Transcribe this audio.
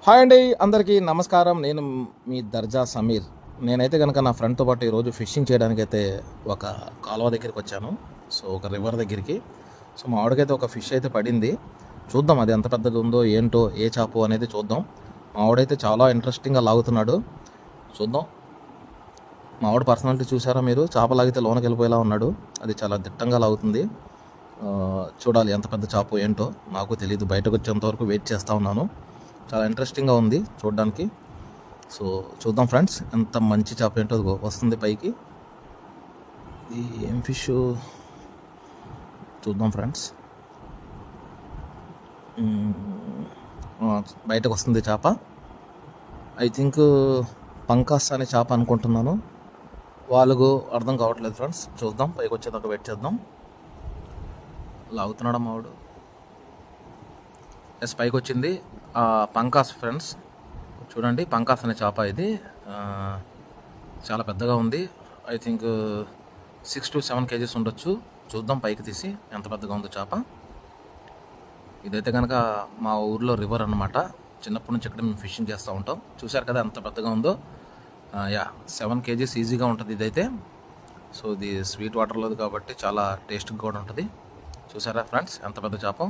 Hi అండి, అందరికీ నమస్కారం. నేను మీ దర్జా సమీర్. నేనైతే కనుక నా ఫ్రెండ్తో పాటు ఈరోజు ఫిషింగ్ చేయడానికి అయితే ఒక కాలువ దగ్గరికి వచ్చాను. సో ఒక రివర్ దగ్గరికి. సో మా ఆవిడకైతే ఒక ఫిష్ అయితే పడింది. చూద్దాం అది ఎంత పెద్దగా ఉందో ఏంటో, ఏ చేప అనేది చూద్దాం. మా ఆవిడైతే చాలా ఇంట్రెస్టింగ్గా లాగుతున్నాడు. చూద్దాం. మా ఆవిడ పర్సనాలిటీ చూసారా మీరు? చేప లాగితే లోనకి వెళ్ళిపోయేలా ఉన్నాడు. అది చాలా దిట్టంగా లాగుతుంది. చూడాలి ఎంత పెద్ద చేప ఏంటో, నాకు తెలియదు. బయటకు వచ్చేంత వరకు వెయిట్ చేస్తూ ఉన్నాను. చాలా ఇంట్రెస్టింగ్గా ఉంది చూడడానికి. సో చూద్దాం ఫ్రెండ్స్, ఎంత మంచి చేప ఏంటో వస్తుంది పైకి. ఇది ఏం ఫిష్ చూద్దాం ఫ్రెండ్స్. బయటకు వస్తుంది చేప. ఐ థింక్ పంకాస్ అనే చేప అనుకుంటున్నాను. వాళ్ళకు అర్థం కావట్లేదు ఫ్రెండ్స్. చూద్దాం, పైకి వచ్చేదాకా వెయిట్ చేద్దాం. లాగుతున్నాడు మావాడు. ఎస్, పైకి వచ్చింది పంకాస్ ఫ్రెండ్స్. చూడండి, పంకాస్ అనే చేప ఇది. చాలా పెద్దగా ఉంది. ఐ థింక్ 6 to 7 kgs ఉండొచ్చు. చూద్దాం పైకి తీసి ఎంత పెద్దగా ఉందో చేప. ఇదైతే కనుక మా ఊర్లో రివర్ అనమాట. చిన్నప్పటి నుంచి ఇక్కడ మేము ఫిషింగ్ చేస్తూ ఉంటాం. చూశారు కదా ఎంత పెద్దగా ఉందో. 7 kgs ఈజీగా ఉంటుంది ఇదైతే. సో ఇది స్వీట్ వాటర్లోది కాబట్టి చాలా టేస్ట్గా కూడా ఉంటుంది. చూసారా ఫ్రెండ్స్ ఎంత పెద్ద చేప.